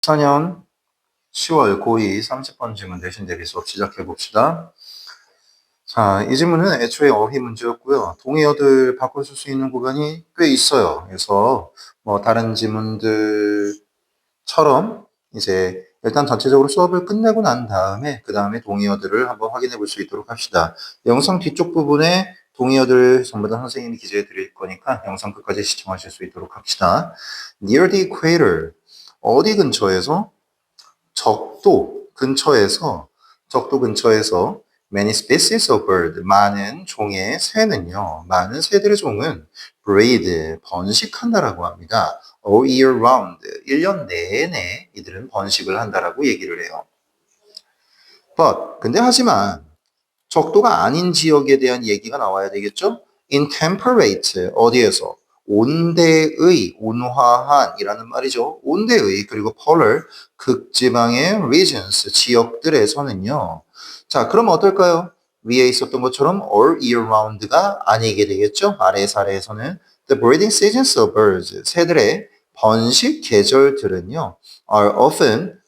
2024년 10월 고2 30번 질문 대신 대리 수업 시작해 봅시다. 자, 이 질문은 애초에 어휘 문제였고요. 동의어들 바꿔 쓸 수 있는 구간이 꽤 있어요. 그래서 뭐 다른 질문들처럼 이제 일단 전체적으로 수업을 끝내고 난 다음에 그 다음에 동의어들을 한번 확인해 볼 수 있도록 합시다. 영상 뒤쪽 부분에 동의어들 전부 다 선생님이 기재해 드릴 거니까 영상 끝까지 시청하실 수 있도록 합시다. Near the equator. 어디 근처에서? 적도 근처에서 many species of bird, 많은 종의 새는요, 많은 새들의 종은 breed, 번식한다라고 합니다. all year round, 1년 내내 이들은 번식을 한다라고 얘기를 해요. 근데 하지만 적도가 아닌 지역에 대한 얘기가 나와야 되겠죠? in temperate, 어디에서? 온대의, 온화한이라는 말이죠. 온대의, 그리고 polar, 극지방의 regions, 지역들에서는요. 자, 그럼 어떨까요? 위에 있었던 것처럼 all year round가 아니게 되겠죠? 아래에서는 the breeding seasons of birds, 새들의 번식 계절들은요. are often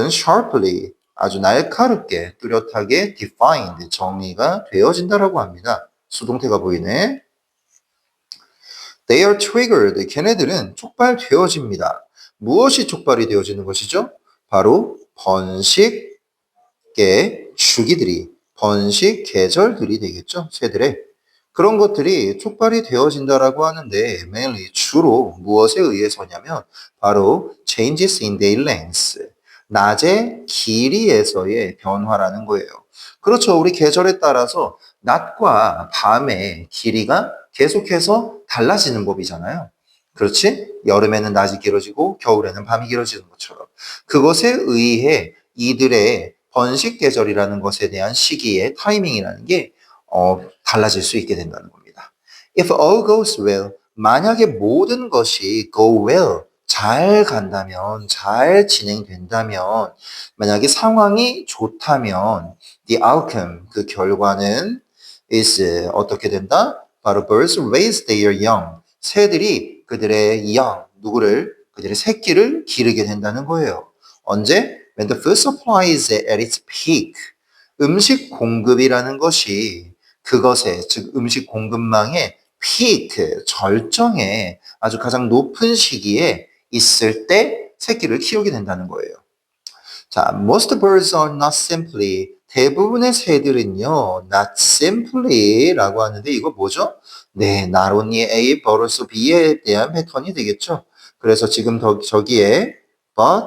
sharply, 아주 날카롭게 뚜렷하게 defined, 정의가 되어진다라고 합니다. 수동태가 보이네. They are triggered. 걔네들은 촉발되어집니다. 무엇이 촉발이 되어지는 것이죠? 바로 번식의 주기들이, 번식 계절들이 되겠죠. 새들의. 그런 것들이 촉발이 되어진다라고 하는데 mainly 주로 무엇에 의해서냐면 바로 changes in day length. 낮의 길이에서의 변화라는 거예요. 그렇죠. 우리 계절에 따라서 낮과 밤의 길이가 계속해서 달라지는 법이잖아요. 그렇지? 여름에는 낮이 길어지고 겨울에는 밤이 길어지는 것처럼. 그것에 의해 이들의 번식 계절이라는 것에 대한 시기의 타이밍이라는 게 달라질 수 있게 된다는 겁니다. If all goes well, 만약에 모든 것이 go well, 잘 간다면, 잘 진행된다면, 만약에 상황이 좋다면, the outcome, 그 결과는 is 어떻게 된다? 바로 birds raise their young. 새들이 그들의 young, 그들의 새끼를 기르게 된다는 거예요. 언제? When the food supply is at its peak. 음식 공급이라는 것이 그것의, 즉 음식 공급망의 peak, 절정에 아주 가장 높은 시기에 있을 때 새끼를 키우게 된다는 거예요. 자, most birds are not simply, 대부분의 새들은요, not simply 라고 하는데 이거 뭐죠? 네, not only A, but also B에 대한 패턴이 되겠죠. 그래서 지금 저기에 but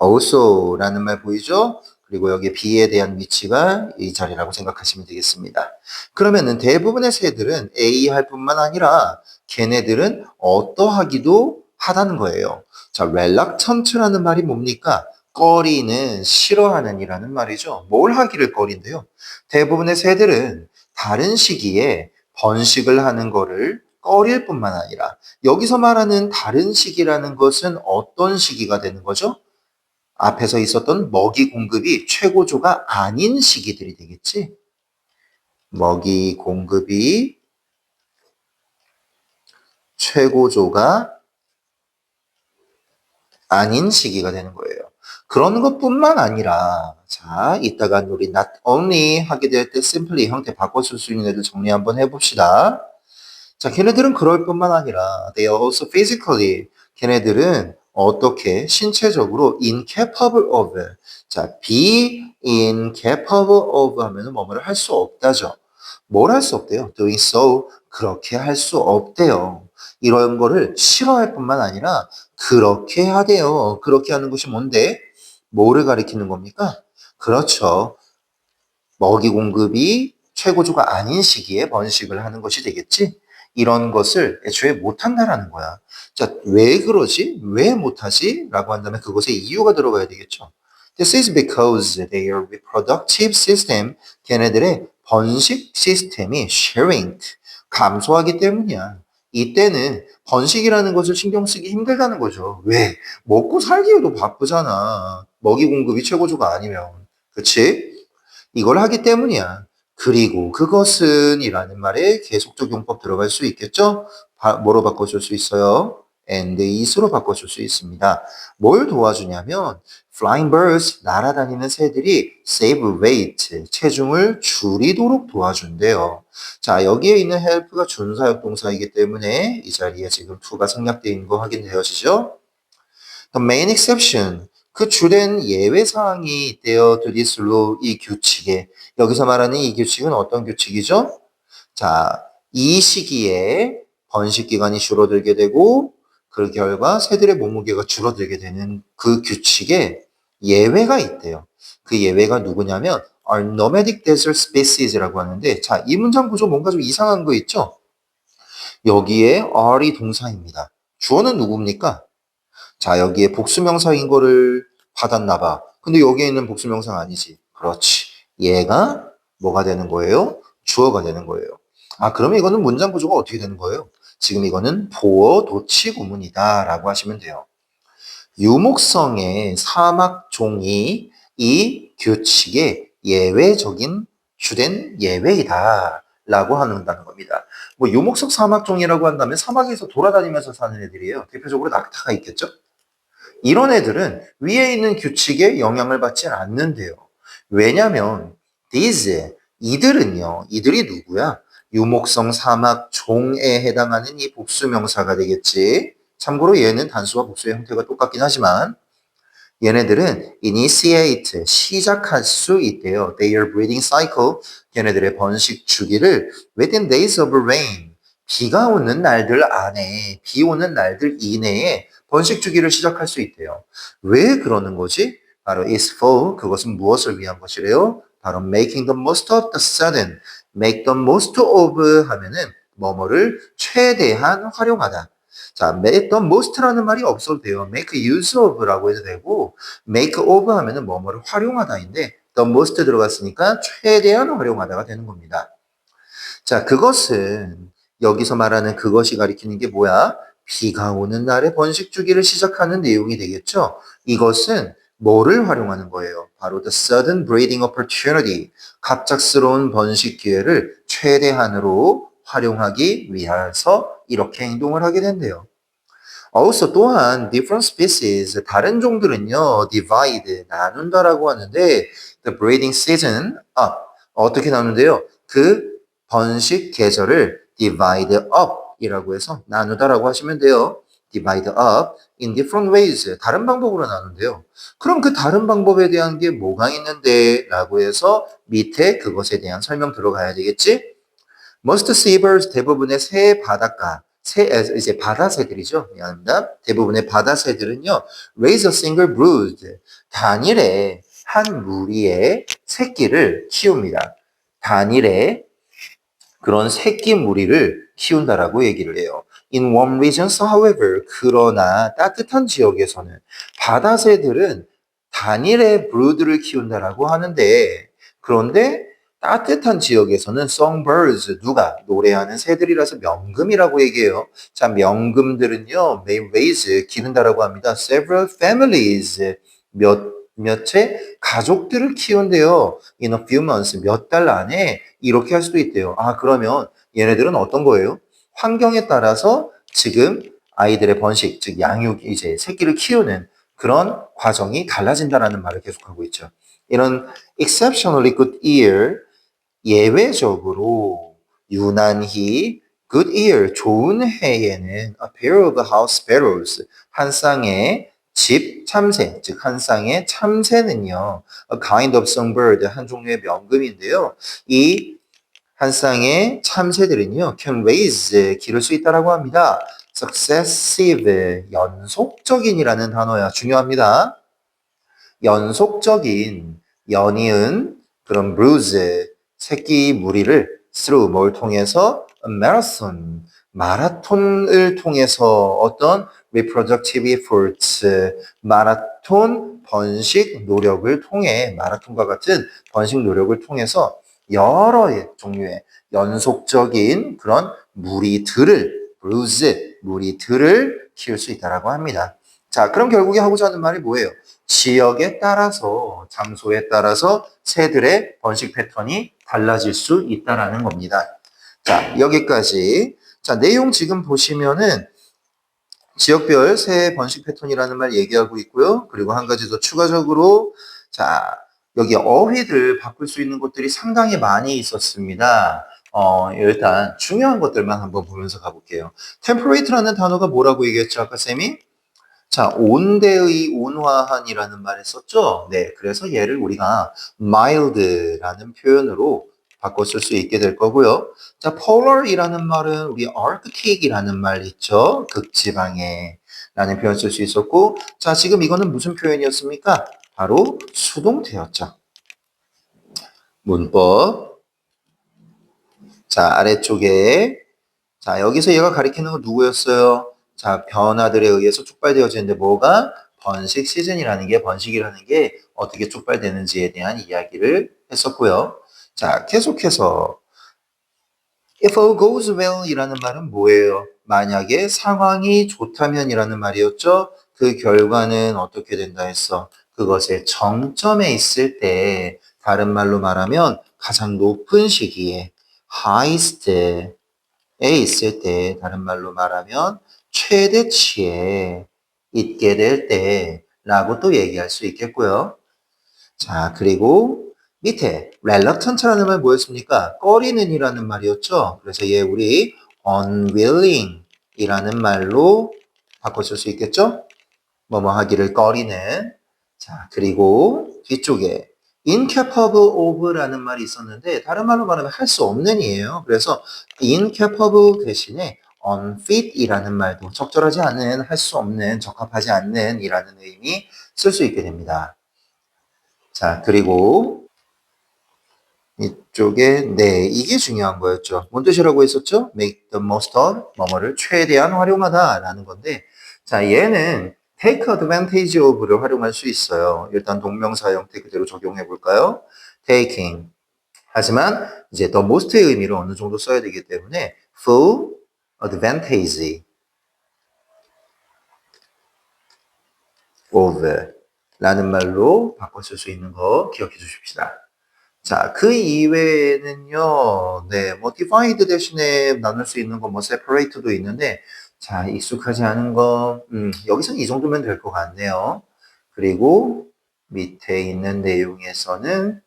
also 라는 말 보이죠? 그리고 여기 B에 대한 위치가 이 자리라고 생각하시면 되겠습니다. 그러면은 대부분의 새들은 A 할 뿐만 아니라 걔네들은 어떠하기도 하다는 거예요. 자, reluctant라는 말이 뭡니까? 꺼리는, 싫어하는 이라는 말이죠. 뭘 하기를 꺼린데요. 대부분의 새들은 다른 시기에 번식을 하는 거를 꺼릴 뿐만 아니라 여기서 말하는 다른 시기라는 것은 어떤 시기가 되는 거죠? 앞에서 있었던 먹이 공급이 최고조가 아닌 시기들이 되겠지? 먹이 공급이 최고조가 아닌 시기가 되는 거예요. 그런 것뿐만 아니라 자, 이따가 우리 not only 하게 될 때 simply 형태 바꿔 쓸 수 있는 애들 정리 한번 해봅시다. 자, 걔네들은 그럴 뿐만 아니라 they are also physically 걔네들은 어떻게 신체적으로 incapable of 자, be incapable of 하면은 뭐뭐를 할 수 없다죠. 뭘 할 수 없대요? doing so 그렇게 할 수 없대요. 이런 거를 싫어할 뿐만 아니라 그렇게 하대요. 그렇게 하는 것이 뭔데? 뭐를 가리키는 겁니까? 그렇죠. 먹이 공급이 최고조가 아닌 시기에 번식을 하는 것이 되겠지? 이런 것을 애초에 못한다라는 거야. 자, 왜 그러지? 왜 못하지? 라고 한다면 그것에 이유가 들어가야 되겠죠. This is because their reproductive system, 걔네들의 번식 시스템이 shrink, 감소하기 때문이야. 이때는 번식이라는 것을 신경 쓰기 힘들다는 거죠. 왜? 먹고 살기에도 바쁘잖아. 먹이 공급이 최고조가 아니면. 그치? 이걸 하기 때문이야. 그리고 그것은 이라는 말에 계속적 용법 들어갈 수 있겠죠? 뭐로 바꿔줄 수 있어요? and is로 바꿔줄 수 있습니다. 뭘 도와주냐면 flying birds, 날아다니는 새들이 save weight, 체중을 줄이도록 도와준대요. 자, 여기에 있는 help가 준사역 동사이기 때문에 이 자리에 지금 to가 생략되어 있는 거 확인되어지죠? The main exception, 그 주된 예외 사항이 있대요. to this rule, 이 규칙에. 여기서 말하는 이 규칙은 어떤 규칙이죠? 자, 이 시기에 번식 기간이 줄어들게 되고 그 결과 새들의 몸무게가 줄어들게 되는 그 규칙에 예외가 있대요. 그 예외가 누구냐면 are nomadic desert species라고 하는데, 자, 이 문장 구조 뭔가 좀 이상한 거 있죠? 여기에 are이 동사입니다. 주어는 누굽니까? 자, 여기에 복수명사인 거를 받았나 봐. 근데 여기에 있는 복수명사가 아니지. 그렇지. 얘가 뭐가 되는 거예요? 주어가 되는 거예요. 아, 그러면 이거는 문장 구조가 어떻게 되는 거예요? 지금 이거는 보어 도치 구문이다 라고 하시면 돼요. 유목성의 사막종이 이 규칙의 예외적인 주된 예외이다 라고 한다는 겁니다. 뭐 유목성 사막종이라고 한다면 사막에서 돌아다니면서 사는 애들이에요. 대표적으로 낙타가 있겠죠? 이런 애들은 위에 있는 규칙에 영향을 받지 않는데요. 왜냐면 these, 이들은요. 이들이 누구야? 유목성 사막 종에 해당하는 이 복수명사가 되겠지. 참고로 얘는 단수와 복수의 형태가 똑같긴 하지만 얘네들은 initiate, 시작할 수 있대요. Their breeding cycle, 걔네들의 번식 주기를 within days of rain, 비가 오는 날들 안에, 비 오는 날들 이내에 번식 주기를 시작할 수 있대요. 왜 그러는 거지? 바로 is for, 그것은 무엇을 위한 것이래요? 바로 making the most of the sudden, make the most of 하면은 뭐뭐를 최대한 활용하다. 자, make the most라는 말이 없어도 돼요. make use of라고 해도 되고, make of 하면은 뭐뭐를 활용하다인데, the most 들어갔으니까 최대한 활용하다가 되는 겁니다. 자, 그것은 여기서 말하는 그것이 가리키는 게 뭐야? 비가 오는 날에 번식 주기를 시작하는 내용이 되겠죠? 이것은 뭐를 활용하는 거예요? 바로 the sudden breeding opportunity, 갑작스러운 번식 기회를 최대한으로 활용하기 위해서 이렇게 행동을 하게 된대요. also 또한 different species, 다른 종들은요, divide, 나눈다라고 하는데 the breeding season up, 어떻게 나누는데요? 그 번식 계절을 divide up 이라고 해서 나누다라고 하시면 돼요. divide up in different ways, 다른 방법으로 나눈대요. 그럼 그 다른 방법에 대한 게 뭐가 있는데? 라고 해서 밑에 그것에 대한 설명 들어가야 되겠지? Most seabirds, 대부분의 새 바닷가, 이제 바다새들이죠. 미안합니다. 대부분의 바다새들은요, raise a single brood, 단일에 한 무리의 새끼를 키웁니다. 단일에 그런 새끼 무리를 키운다라고 얘기를 해요. In warm regions, however, 그러나 따뜻한 지역에서는 바다새들은 단일의 브루드를 키운다라고 하는데, 그런데 따뜻한 지역에서는 songbirds, 누가? 노래하는 새들이라서 명금이라고 얘기해요. 자, 명금들은요, may raise, 기른다라고 합니다. several families, 몇의 가족들을 키운대요. In a few months, 몇 달 안에 이렇게 할 수도 있대요. 아, 그러면 얘네들은 어떤 거예요? 환경에 따라서 지금 아이들의 번식, 즉 양육, 이제 새끼를 키우는 그런 과정이 달라진다라는 말을 계속하고 있죠. 이런 exceptionally good year, 예외적으로 유난히 good year, 좋은 해에는 a pair of house sparrows, 한 쌍의 집 참새, 즉 한 쌍의 참새는요, a kind of songbird, 한 종류의 명금인데요. 이 한 쌍의 참새들은요, can raise, 기를 수 있다라고 합니다. successive, 연속적인이라는 단어야. 중요합니다. 연속적인, 연이은 그런 bruise, 새끼 무리를 through, 뭘 통해서? marathon, 마라톤을 통해서 어떤 reproductive efforts, 마라톤 번식 노력을 통해, 마라톤과 같은 번식 노력을 통해서 여러 종류의 연속적인 그런 무리들을, bruise, 무리들을 키울 수 있다라고 합니다. 자, 그럼 결국에 하고자 하는 말이 뭐예요? 지역에 따라서, 장소에 따라서 새들의 번식 패턴이 달라질 수 있다라는 겁니다. 자, 여기까지. 자, 내용 지금 보시면은 지역별 새 번식 패턴이라는 말 얘기하고 있고요. 그리고 한 가지 더 추가적으로 자 여기 어휘들 바꿀 수 있는 것들이 상당히 많이 있었습니다. 일단 중요한 것들만 한번 보면서 가볼게요. temperature라는 단어가 뭐라고 얘기했죠, 아까 쌤이? 자, 온대의 온화한이라는 말을 썼죠? 네, 그래서 얘를 우리가 mild라는 표현으로 바꿔 쓸 수 있게 될 거고요. 자, polar이라는 말은 우리 arctic이라는 말 있죠? 극지방에 라는 표현 쓸 수 있었고, 자, 지금 이거는 무슨 표현이었습니까? 바로 수동태였죠. 문법. 자, 아래쪽에 자, 여기서 얘가 가리키는 건 누구였어요? 자, 변화들에 의해서 촉발되어지는데 뭐가? 번식 시즌이라는 게, 번식이라는 게 어떻게 촉발되는지에 대한 이야기를 했었고요. 자, 계속해서 if all goes well 이라는 말은 뭐예요? 만약에 상황이 좋다면 이라는 말이었죠? 그 결과는 어떻게 된다 했어? 그것의 정점에 있을 때, 다른 말로 말하면 가장 높은 시기에 highest에 있을 때, 다른 말로 말하면 최대치에 있게 될 때라고 또 얘기할 수 있겠고요. 자, 그리고 밑에 reluctant라는 말 뭐였습니까? 꺼리는 이라는 말이었죠. 그래서 얘 우리 unwilling 이라는 말로 바꿔줄 수 있겠죠? 뭐뭐 하기를 꺼리는. 자, 그리고 뒤쪽에 incapable of라는 말이 있었는데 다른 말로 말하면 할 수 없는 이에요. 그래서 incapable 대신에 unfit이라는 말도 적절하지 않은, 할 수 없는, 적합하지 않는 이라는 의미 쓸 수 있게 됩니다. 자, 그리고 이쪽에 네, 이게 중요한 거였죠. 뭔 뜻이라고 했었죠? make the most of, 뭐뭐를 최대한 활용하다라는 건데 자, 얘는 take advantage of를 활용할 수 있어요. 일단 동명사 형태 그대로 적용해 볼까요? taking. 하지만 이제 the most의 의미를 어느 정도 써야 되기 때문에 full advantage of 라는 말로 바꿔 쓸 수 있는 거 기억해 주십시다. 자, 그 이외에는요, 네, 뭐, divide 대신에 나눌 수 있는 거, 뭐, separate도 있는데, 자, 익숙하지 않은 거, 여기서는 이 정도면 될 것 같네요. 그리고 밑에 있는 내용에서는,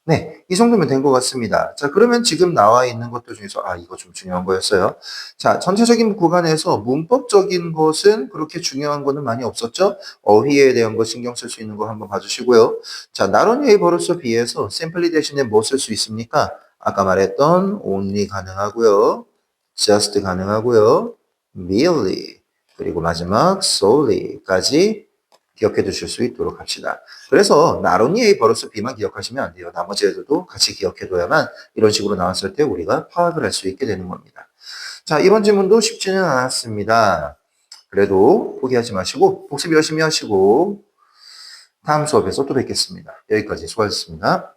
네, 이 정도면 된 것 같습니다. 자, 그러면 지금 나와 있는 것들 중에서, 이거 좀 중요한 거였어요. 자, 전체적인 구간에서 문법적인 것은 그렇게 중요한 거는 많이 없었죠? 어휘에 대한 거 신경 쓸 수 있는 거 한번 봐주시고요. 자, 나론이의 버릇에 비해서 simply 대신에 뭐 쓸 수 있습니까? 아까 말했던 only 가능하고요. just 가능하고요. merely 그리고 마지막 solely까지 기억해 두실 수 있도록 합시다. 그래서 나론이의 버릇 B만 기억하시면 안 돼요. 나머지 애들도 같이 기억해 둬야만 이런 식으로 나왔을 때 우리가 파악을 할 수 있게 되는 겁니다. 자, 이번 질문도 쉽지는 않았습니다. 그래도 포기하지 마시고 복습 열심히 하시고 다음 수업에서 또 뵙겠습니다. 여기까지 수고하셨습니다.